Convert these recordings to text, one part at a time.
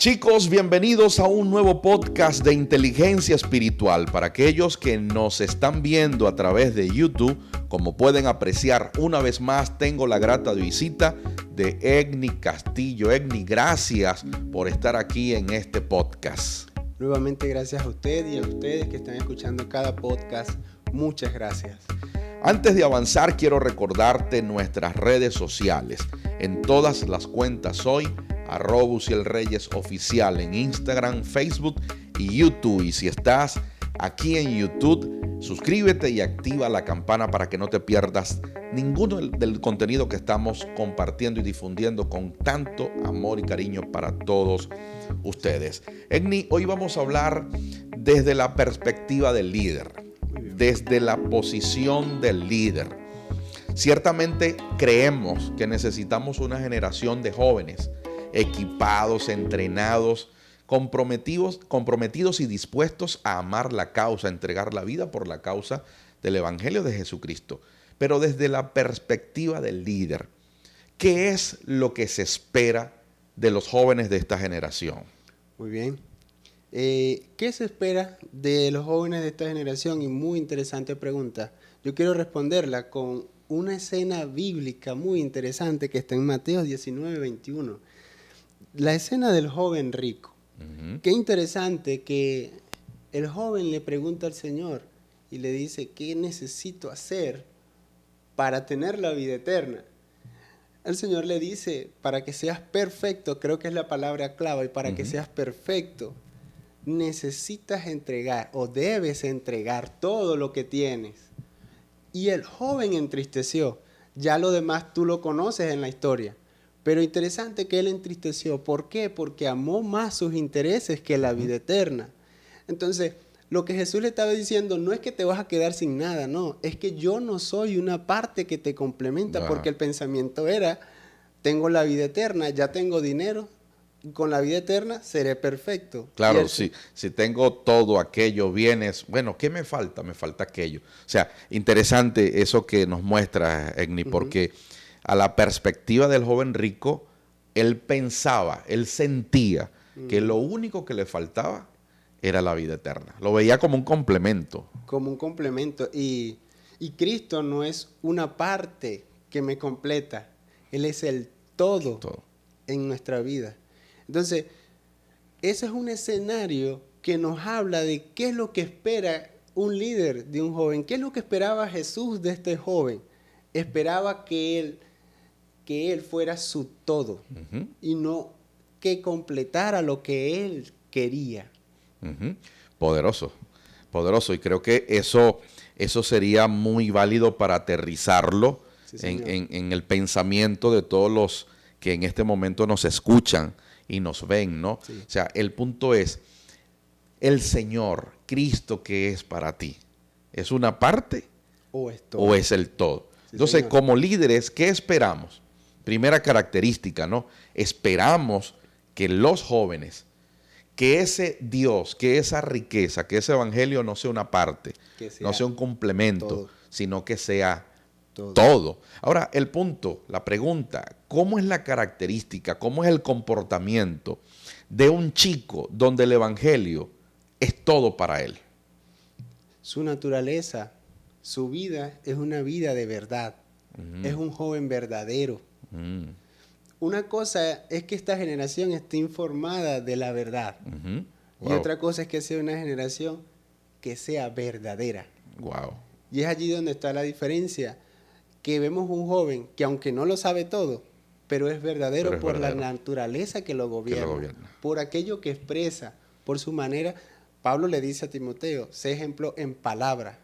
Chicos, bienvenidos a un nuevo podcast de inteligencia espiritual. Para aquellos que nos están viendo a través de YouTube, como pueden apreciar, una vez más tengo la grata visita de Egni Castillo. Egni, gracias por estar aquí en este podcast. Nuevamente gracias a usted y a ustedes que están escuchando cada podcast. Muchas gracias. Antes de avanzar, quiero recordarte nuestras redes sociales. En todas las cuentas soy @Uciel Oficial en Instagram, Facebook y YouTube. Y si estás aquí en YouTube, suscríbete y activa la campana para que no te pierdas ninguno del contenido que estamos compartiendo y difundiendo con tanto amor y cariño para todos ustedes. Egni, hoy vamos a hablar desde la perspectiva del líder, desde la posición del líder. Ciertamente creemos que necesitamos una generación de jóvenes equipados, entrenados, comprometidos y dispuestos a amar la causa, a entregar la vida por la causa del Evangelio de Jesucristo. Pero desde la perspectiva del líder, ¿qué es lo que se espera de los jóvenes de esta generación? Muy bien. ¿Qué se espera de los jóvenes de esta generación? Y muy interesante pregunta. Yo quiero responderla con una escena bíblica muy interesante que está en Mateo 19:21. La escena del joven rico. Qué interesante que el joven le pregunta al Señor y le dice, ¿qué necesito hacer para tener la vida eterna? El Señor le dice, para que seas perfecto, creo que es la palabra clave, para que seas perfecto, necesitas entregar o debes entregar todo lo que tienes. Y el joven entristeció. Ya lo demás tú lo conoces en la historia. Pero interesante que él entristeció. ¿Por qué? Porque amó más sus intereses que la vida eterna. Entonces, lo que Jesús le estaba diciendo no es que te vas a quedar sin nada, no. Es que yo no soy una parte que te complementa, porque el pensamiento era, tengo la vida eterna, ya tengo dinero, con la vida eterna seré perfecto. Claro, si tengo todo aquello, bienes, bueno, ¿qué me falta? Me falta aquello. O sea, interesante eso que nos muestra Egni, porque a la perspectiva del joven rico, él pensaba, él sentía que lo único que le faltaba era la vida eterna. Lo veía como un complemento. Como un complemento. Y Cristo no es una parte que me completa. Él es el todo en nuestra vida. Entonces, ese es un escenario que nos habla de qué es lo que espera un líder de un joven. ¿Qué es lo que esperaba Jesús de este joven? Esperaba que él fuera su todo y no que completara lo que él quería. Poderoso, poderoso. Y creo que eso sería muy válido para aterrizarlo en el pensamiento de todos los que en este momento nos escuchan y nos ven, ¿no? Sí. O sea, el punto es, el Señor, Cristo, ¿qué es para ti? ¿Es una parte o es el todo? Sí, entonces, Señor, como líderes, ¿qué esperamos? Primera característica, ¿no? Esperamos que los jóvenes, que ese Dios, que esa riqueza, que ese evangelio no sea una parte, no sea un complemento, sino que sea todo. Ahora, el punto, la pregunta, ¿cómo es la característica, cómo es el comportamiento de un chico donde el evangelio es todo para él? Su naturaleza, su vida es una vida de verdad. Es un joven verdadero. Una cosa es que esta generación esté informada de la verdad. Wow. Y otra cosa es que sea una generación que sea verdadera. Wow. Y es allí donde está la diferencia. Que vemos un joven que aunque no lo sabe todo, pero es verdadero por la naturaleza que lo gobierna, por aquello que expresa, por su manera. Pablo le dice a Timoteo, sé ejemplo en palabra,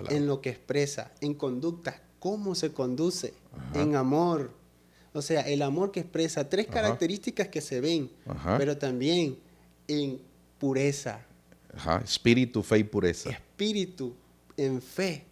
en lo que expresa, en conducta, cómo se conduce, en amor. O sea, el amor que expresa, tres características que se ven, pero también en pureza. Espíritu, fe y pureza. Espíritu, en fe.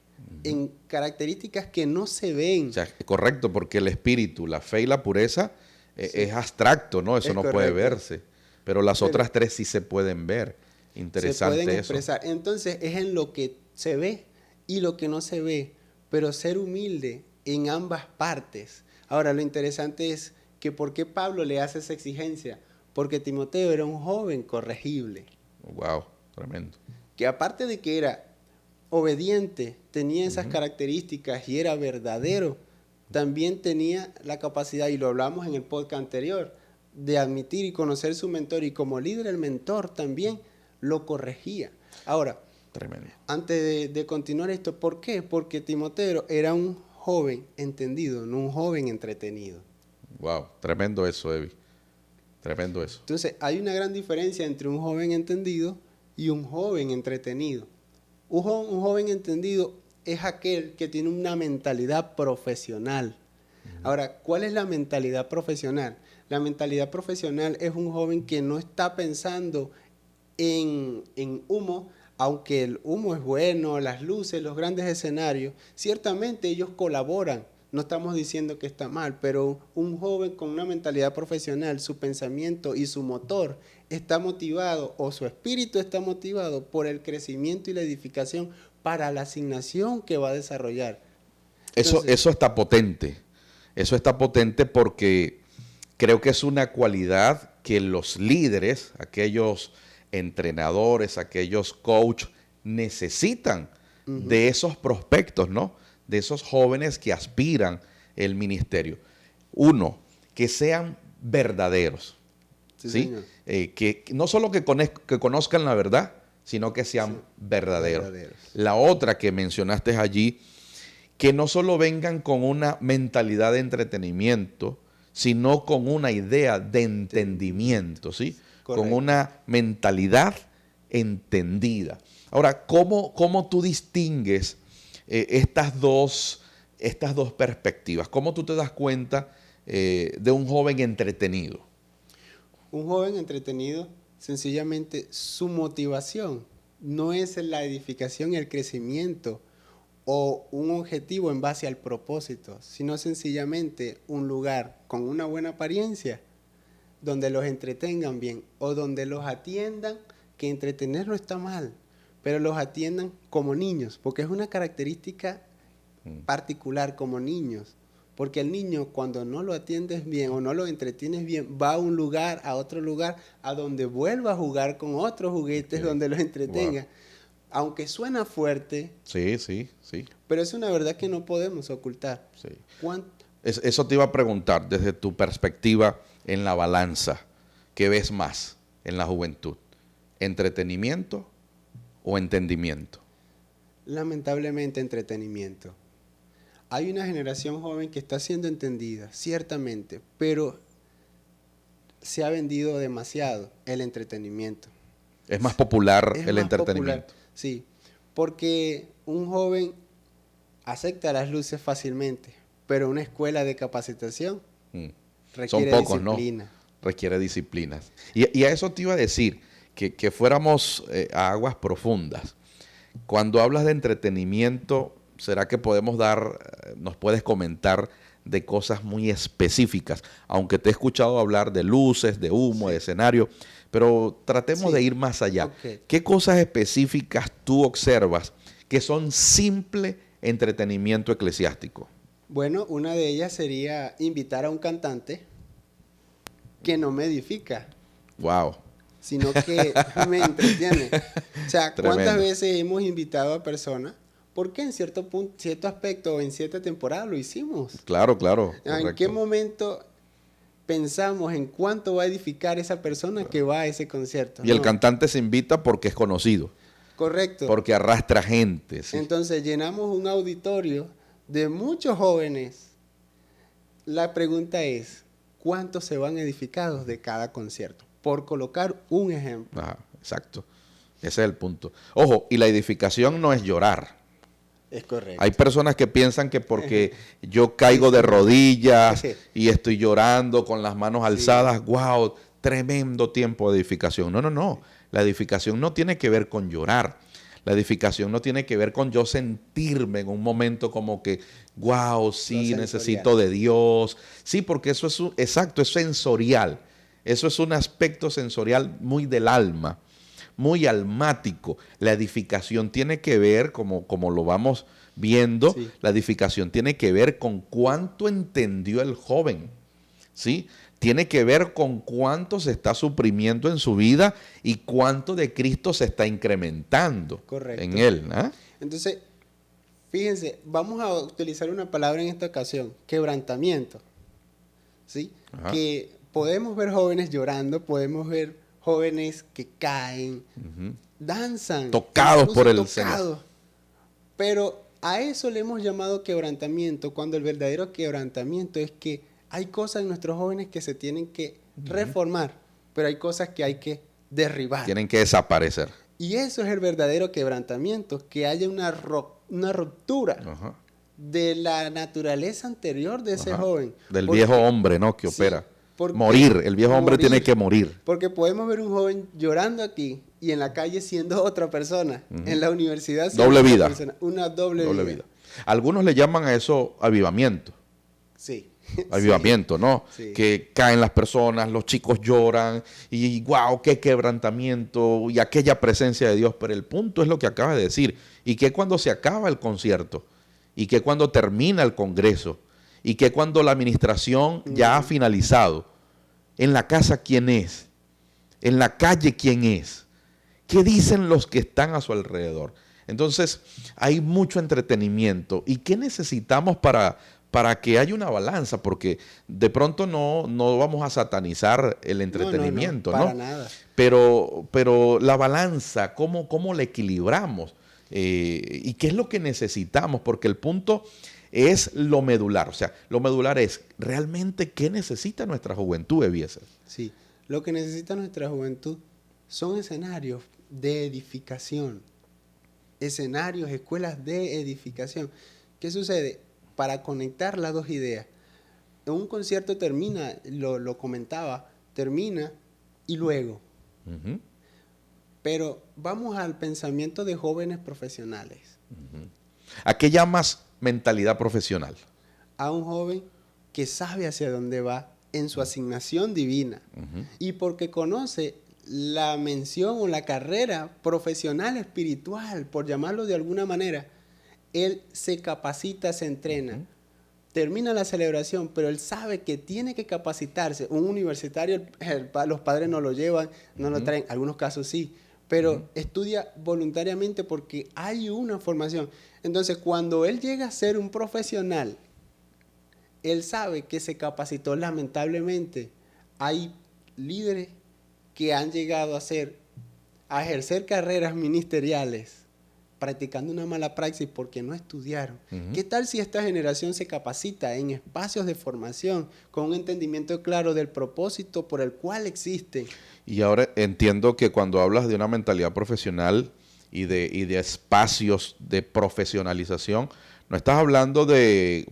En características que no se ven. O sea, correcto, porque el espíritu, la fe y la pureza es abstracto, ¿no? Eso no puede verse. Pero las otras tres sí se pueden ver. Interesante eso. Se pueden expresar. Entonces, es en lo que se ve y lo que no se ve. Pero ser humilde en ambas partes. Ahora, lo interesante es que ¿por qué Pablo le hace esa exigencia? porque Timoteo era un joven corregible. Wow, tremendo. Que aparte de que era obediente, tenía esas características y era verdadero, también tenía la capacidad, y lo hablamos en el podcast anterior, de admitir y conocer su mentor, y como líder el mentor también lo corregía. Ahora, Tremendo. antes de continuar esto, ¿por qué? Porque Timoteo era un joven entendido, no un joven entretenido. Wow, tremendo eso, Evi. Tremendo eso. Entonces, hay una gran diferencia entre un joven entendido y un joven entretenido. Un joven entendido es aquel que tiene una mentalidad profesional. Ahora, ¿cuál es la mentalidad profesional? La mentalidad profesional es un joven que no está pensando en humo, aunque el humo es bueno, las luces, los grandes escenarios, ciertamente ellos colaboran. No estamos diciendo que está mal, pero un joven con una mentalidad profesional, su pensamiento y su motor está motivado, o su espíritu está motivado por el crecimiento y la edificación para la asignación que va a desarrollar. Entonces, Eso está potente. Eso está potente porque creo que es una cualidad que los líderes, aquellos entrenadores, aquellos coaches, necesitan de esos prospectos, ¿no? De esos jóvenes que aspiran el ministerio. Uno, que sean verdaderos, ¿sí? Que no solo que conozcan la verdad, sino que sean verdaderos. La otra que mencionaste allí, que no solo vengan con una mentalidad de entretenimiento, sino con una idea de entendimiento, ¿sí? Correcto. Con una mentalidad entendida. Ahora, ¿cómo tú distingues estas dos perspectivas? ¿Cómo tú te das cuenta de un joven entretenido? Un joven entretenido, sencillamente su motivación no es la edificación y el crecimiento o un objetivo en base al propósito, sino sencillamente un lugar con una buena apariencia donde los entretengan bien o donde los atiendan, que entretener no está mal, pero los atiendan como niños, porque es una característica particular como niños, porque el niño cuando no lo atiendes bien o no lo entretienes bien, va a un lugar, a otro lugar, a donde vuelva a jugar con otros juguetes, donde los entretenga. Wow. Aunque suena fuerte, sí. Pero es una verdad que no podemos ocultar. Sí. Eso te iba a preguntar, desde tu perspectiva en la balanza, ¿qué ves más en la juventud? ¿Entretenimiento o entendimiento? Lamentablemente entretenimiento. Hay una generación joven que está siendo entendida, ciertamente, pero se ha vendido demasiado el entretenimiento. Es más popular el entretenimiento. Popular, sí, porque un joven acepta las luces fácilmente, pero una escuela de capacitación requiere Son pocos, disciplina. ¿no? Requiere disciplinas. Y a eso te iba a decir, que fuéramos a aguas profundas. Cuando hablas de entretenimiento, ¿será que nos puedes comentar de cosas muy específicas? Aunque te he escuchado hablar de luces, de humo, de escenario, pero tratemos de ir más allá. Okay. ¿Qué cosas específicas tú observas que son simple entretenimiento eclesiástico? Bueno, una de ellas sería invitar a un cantante que no me edifica. Wow. Sino que me entretiene. O sea, ¿cuántas veces hemos invitado a personas? Porque en cierto aspecto o en cierta temporada lo hicimos. Claro. ¿En correcto. qué momento pensamos en cuánto va a edificar esa persona que va a ese concierto? Y el cantante se invita porque es conocido. Correcto. Porque arrastra gente. Sí. Entonces llenamos un auditorio de muchos jóvenes. La pregunta es, ¿cuántos se van edificados de cada concierto? Por colocar un ejemplo. Ajá, exacto. Ese es el punto. Ojo, y la edificación no es llorar. Es correcto. Hay personas que piensan que porque yo caigo de rodillas y estoy llorando con las manos alzadas, wow, tremendo tiempo de edificación. No. La edificación no tiene que ver con llorar. La edificación no tiene que ver con yo sentirme en un momento como que, wow, sí, necesito de Dios. Sí, porque eso es exacto, es sensorial. Eso es un aspecto sensorial muy del alma, muy almático. La edificación tiene que ver, como lo vamos viendo, la edificación tiene que ver con cuánto entendió el joven, ¿sí? tiene que ver con cuánto se está suprimiendo en su vida y cuánto de Cristo se está incrementando en él. ¿Ah? Entonces, fíjense, vamos a utilizar una palabra en esta ocasión, quebrantamiento. ¿Sí? Ajá. Que podemos ver jóvenes llorando, podemos ver jóvenes que caen, danzan, tocados por el tocados. Señor. Pero a eso le hemos llamado quebrantamiento, cuando el verdadero quebrantamiento es que hay cosas en nuestros jóvenes que se tienen que reformar, pero hay cosas que hay que derribar. Tienen que desaparecer. Y eso es el verdadero quebrantamiento, que haya una ruptura Ajá. de la naturaleza anterior de ese Ajá. joven. Del viejo hombre, ¿no? Que opera. Porque Morir. El viejo hombre tiene que morir. Porque podemos ver un joven llorando aquí y en la calle siendo otra persona. En la universidad siendo Doble otra vida. persona. Una doble vida. Algunos le llaman a eso avivamiento. Sí. Avivamiento, ¿no? Sí. Que caen las personas, los chicos lloran y wow, qué quebrantamiento y aquella presencia de Dios. Pero el punto es lo que acabas de decir. Y que cuando se acaba el concierto, y que cuando termina el congreso, y que cuando la administración ya ha finalizado, en la casa ¿quién es? En la calle ¿quién es? ¿Qué dicen los que están a su alrededor? Entonces, hay mucho entretenimiento. ¿Y qué necesitamos para que haya una balanza? Porque de pronto no vamos a satanizar el entretenimiento, ¿no? Para nada. Pero la balanza, ¿cómo la equilibramos? ¿Y qué es lo que necesitamos? Porque el punto es lo medular. O sea, lo medular es realmente qué necesita nuestra juventud, Eliezer. Sí, lo que necesita nuestra juventud son escenarios de edificación. Escenarios, escuelas de edificación. ¿Qué sucede? Para conectar las dos ideas. Un concierto termina, lo comentaba, termina y luego. Pero vamos al pensamiento de jóvenes profesionales. ¿A qué llamas mentalidad profesional? A un joven que sabe hacia dónde va en su asignación divina y porque conoce la mención o la carrera profesional espiritual, por llamarlo de alguna manera, él se capacita, se entrena. Termina la celebración, pero él sabe que tiene que capacitarse. Un universitario, los padres no lo llevan, no lo traen, algunos casos sí, pero estudia voluntariamente porque hay una formación. Entonces, cuando él llega a ser un profesional, él sabe que se capacitó. Lamentablemente, hay líderes que han llegado a ejercer carreras ministeriales practicando una mala praxis porque no estudiaron. ¿Qué tal si esta generación se capacita en espacios de formación con un entendimiento claro del propósito por el cual existe? Y ahora entiendo que cuando hablas de una mentalidad profesional y de espacios de profesionalización, no estás hablando de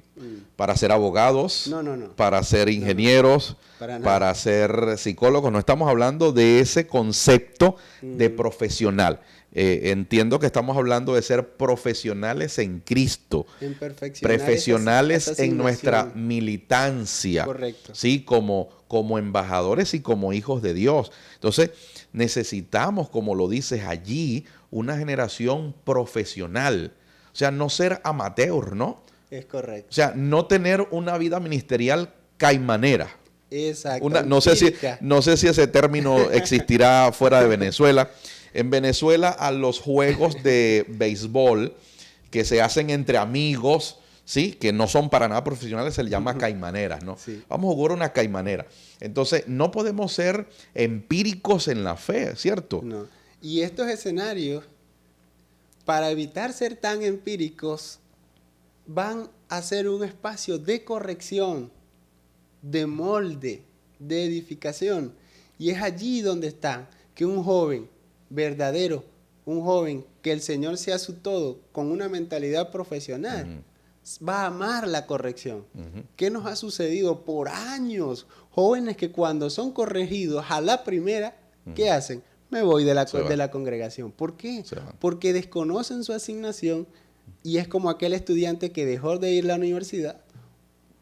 para ser abogados, para ser ingenieros, para ser psicólogos. No estamos hablando de ese concepto de profesional. Entiendo que estamos hablando de ser profesionales en Cristo, profesionales en nuestra militancia, correcto, ¿sí? Como embajadores y como hijos de Dios. Entonces, necesitamos, como lo dices allí, una generación profesional. O sea, no ser amateur, ¿no? Es correcto. O sea, no tener una vida ministerial caimanera. Exacto. No sé si ese término existirá fuera de Venezuela. En Venezuela, a los juegos de béisbol que se hacen entre amigos, ¿sí? Que no son para nada profesionales, se les llama caimaneras, ¿no? Sí. Vamos a jugar una caimanera. Entonces, no podemos ser empíricos en la fe, ¿cierto? No. Y estos escenarios, para evitar ser tan empíricos, van a ser un espacio de corrección, de molde, de edificación. Y es allí donde está que un joven verdadero, un joven que el Señor sea su todo, con una mentalidad profesional, va a amar la corrección. ¿Qué nos ha sucedido por años? Jóvenes que cuando son corregidos a la primera, ¿qué hacen? Me voy de la congregación. ¿Por qué? Porque desconocen su asignación y es como aquel estudiante que dejó de ir a la universidad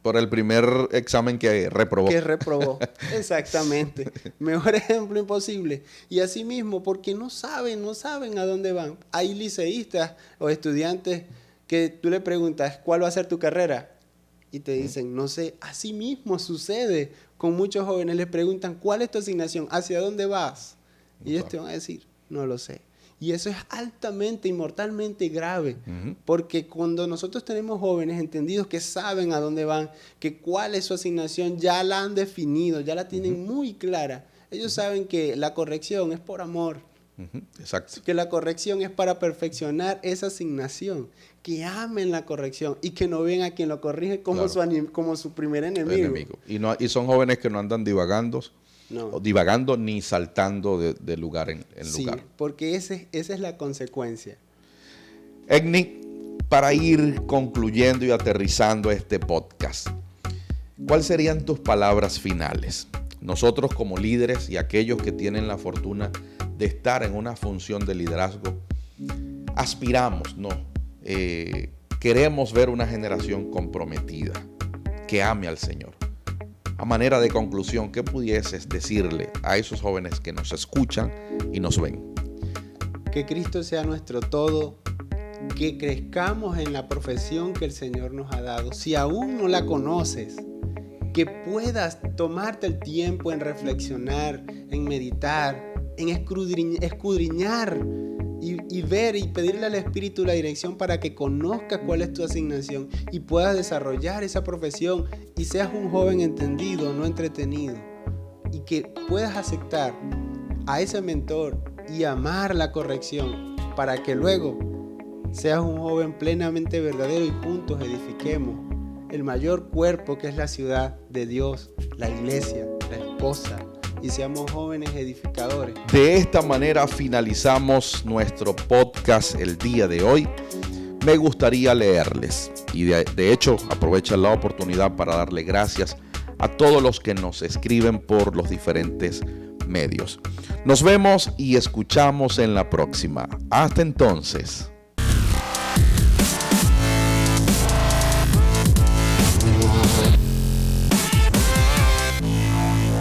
por el primer examen que reprobó. Exactamente. Mejor ejemplo imposible. Y asimismo, porque no saben a dónde van. Hay liceístas o estudiantes que tú le preguntas, ¿cuál va a ser tu carrera? y te dicen, no sé, así mismo sucede con muchos jóvenes. Les preguntan, ¿cuál es tu asignación? ¿Hacia dónde vas? Y ellos te van a decir, no lo sé. Y eso es altamente y mortalmente grave, porque cuando nosotros tenemos jóvenes entendidos que saben a dónde van, que cuál es su asignación, ya la han definido, ya la tienen muy clara. Ellos saben que la corrección es por amor. Exacto. Que la corrección es para perfeccionar esa asignación. Que amen la corrección y que no vean a quien lo corrige como, claro, como su primer enemigo. Y son jóvenes que no andan divagando ni saltando de lugar en lugar. Sí, porque esa es la consecuencia. Egni, para ir concluyendo y aterrizando este podcast, ¿cuáles serían tus palabras finales? Nosotros como líderes y aquellos que tienen la fortuna de estar en una función de liderazgo, aspiramos, queremos ver una generación comprometida, que ame al Señor. A manera de conclusión, ¿qué pudieses decirle a esos jóvenes que nos escuchan y nos ven? Que Cristo sea nuestro todo, que crezcamos en la profesión que el Señor nos ha dado. Si aún no la conoces, que puedas tomarte el tiempo en reflexionar, en meditar, en escudriñar y ver y pedirle al Espíritu la dirección para que conozcas cuál es tu asignación y puedas desarrollar esa profesión y seas un joven entendido, no entretenido, y que puedas aceptar a ese mentor y amar la corrección para que luego seas un joven plenamente verdadero y juntos edifiquemos el mayor cuerpo que es la ciudad de Dios, la iglesia, la esposa, y seamos jóvenes edificadores. De esta manera finalizamos nuestro podcast el día de hoy. Me gustaría leerles y de hecho aprovecho la oportunidad para darle gracias a todos los que nos escriben por los diferentes medios. Nos vemos y escuchamos en la próxima. Hasta entonces.